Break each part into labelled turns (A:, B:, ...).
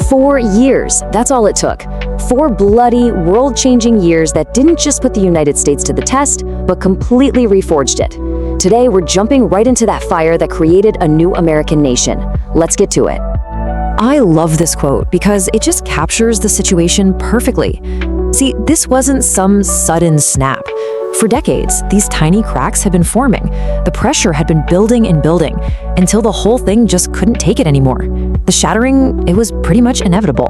A: 4 years, that's all it took. 4 bloody, world-changing years that didn't just put the United States to the test, but completely reforged it. Today, we're jumping right into that fire that created a new American nation. Let's get to it.
B: I love this quote because it just captures the situation perfectly. See, this wasn't some sudden snap. For decades, these tiny cracks had been forming. The pressure had been building and building until the whole thing just couldn't take it anymore. The shattering, it was pretty much inevitable.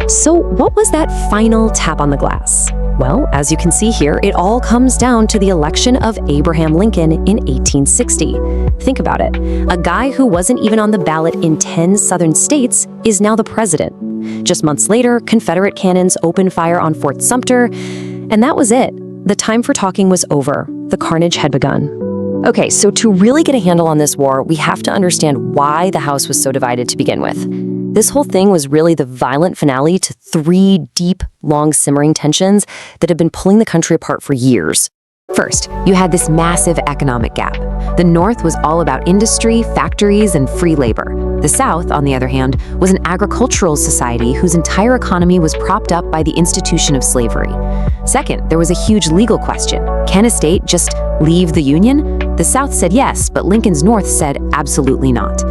A: So what was that final tap on the glass? Well, as you can see here, it all comes down to the election of Abraham Lincoln in 1860. Think about it. A guy who wasn't even on the ballot in 10 southern states is now the president. Just months later, Confederate cannons opened fire on Fort Sumter, and that was it. The time for talking was over. The carnage had begun. Okay, so to really get a handle on this war, we have to understand why the House was so divided to begin with. This whole thing was really the violent finale to 3 deep, long simmering tensions that had been pulling the country apart for years. First, you had this massive economic gap. The North was all about industry, factories, and free labor. The South, on the other hand, was an agricultural society whose entire economy was propped up by the institution of slavery. Second, there was a huge legal question. Can a state just leave the Union? The South said yes, but Lincoln's North said absolutely not.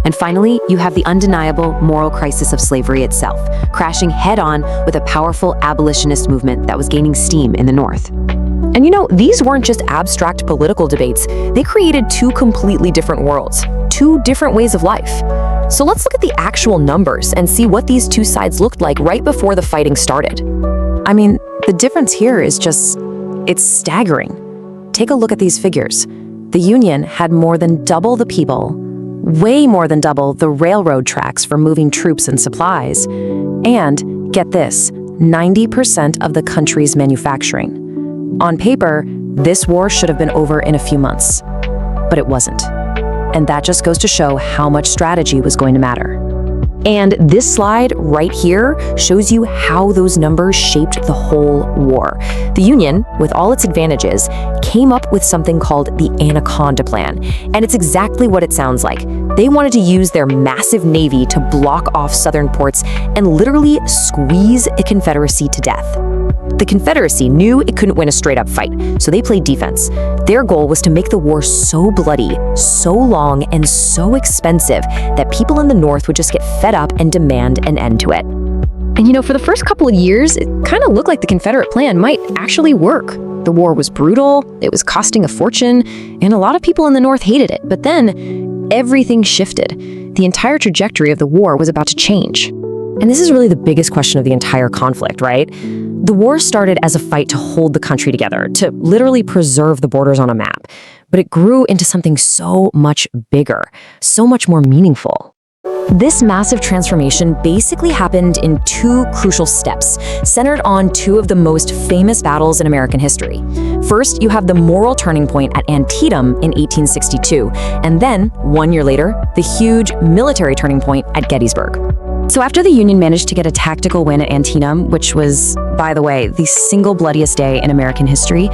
A: And finally, you have the undeniable moral crisis of slavery itself, crashing head-on with a powerful abolitionist movement that was gaining steam in the North. And you know, these weren't just abstract political debates. They created 2 completely different worlds, 2 different ways of life. So let's look at the actual numbers and see what these 2 sides looked like right before the fighting started.
B: I mean, the difference here is just, it's staggering. Take a look at these figures. The Union had more than double the people, way more than double the railroad tracks for moving troops and supplies, and, get this, 90% of the country's manufacturing. On paper, this war should have been over in a few months, but it wasn't. And that just goes to show how much strategy was going to matter. And this slide right here shows you how those numbers shaped the whole war. The Union, with all its advantages, came up with something called the Anaconda Plan, and it's exactly what it sounds like. They wanted to use their massive navy to block off southern ports and literally squeeze a Confederacy to death. The Confederacy knew it couldn't win a straight-up fight, so they played defense. Their goal was to make the war so bloody, so long, and so expensive that people in the North would just get fed up and demand an end to it.
A: And you know, for the first couple of years, it kind of looked like the Confederate plan might actually work. The war was brutal, it was costing a fortune, and a lot of people in the North hated it. But then, everything shifted. The entire trajectory of the war was about to change.
B: And this is really the biggest question of the entire conflict, right? The war started as a fight to hold the country together, to literally preserve the borders on a map. But it grew into something so much bigger, so much more meaningful. This massive transformation basically happened in 2 crucial steps, centered on 2 of the most famous battles in American history. First, you have the moral turning point at Antietam in 1862, and then, 1 year later, the huge military turning point at Gettysburg. So after the Union managed to get a tactical win at Antietam, which was, by the way, the single bloodiest day in American history,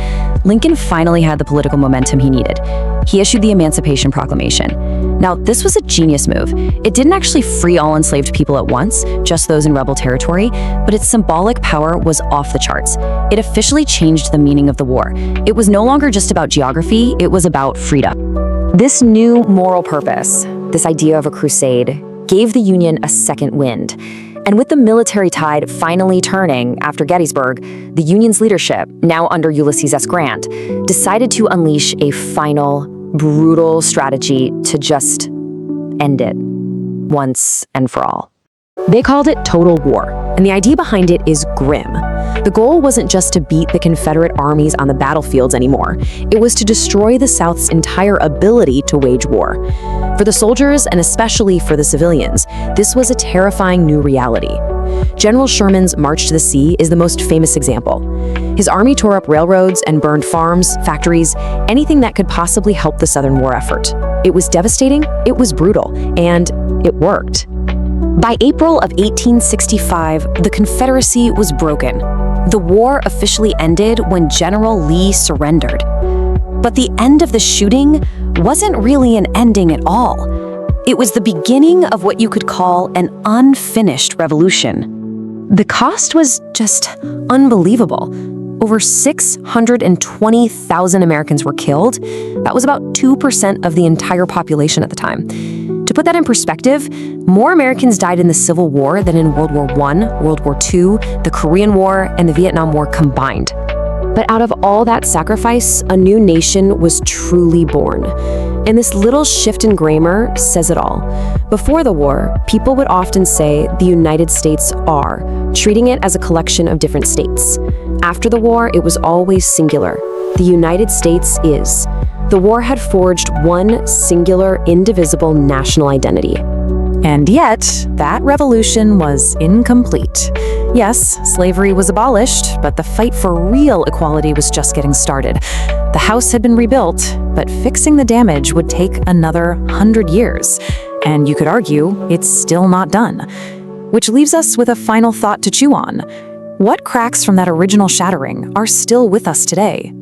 B: Lincoln finally had the political momentum he needed. He issued the Emancipation Proclamation. Now, this was a genius move. It didn't actually free all enslaved people at once, just those in rebel territory, but its symbolic power was off the charts. It officially changed the meaning of the war. It was no longer just about geography, it was about freedom. This new moral purpose, this idea of a crusade, gave the Union a second wind. And with the military tide finally turning after Gettysburg, the Union's leadership, now under Ulysses S. Grant, decided to unleash a final, brutal strategy to just end it once and for all. They called it total war, and the idea behind it is grim. The goal wasn't just to beat the Confederate armies on the battlefields anymore. It was to destroy the South's entire ability to wage war. For the soldiers, and especially for the civilians, this was a terrifying new reality. General Sherman's March to the Sea is the most famous example. His army tore up railroads and burned farms, factories, anything that could possibly help the Southern war effort. It was devastating, it was brutal, and it worked. By April of 1865, the Confederacy was broken. The war officially ended when General Lee surrendered. But the end of the shooting wasn't really an ending at all.
A: It was the beginning of what you could call an unfinished revolution. The cost was just unbelievable. Over 620,000 Americans were killed. That was about 2% of the entire population at the time. To put that in perspective, more Americans died in the Civil War than in World War I, World War II, the Korean War, and the Vietnam War combined. But out of all that sacrifice, a new nation was truly born. And this little shift in grammar says it all. Before the war, people would often say the United States are, treating it as a collection of different states. After the war, it was always singular. The United States is. The war had forged one singular, indivisible national identity.
C: And yet, that revolution was incomplete. Yes, slavery was abolished, but the fight for real equality was just getting started. The house had been rebuilt, but fixing the damage would take another 100 years. And you could argue it's still not done. Which leaves us with a final thought to chew on. What cracks from that original shattering are still with us today?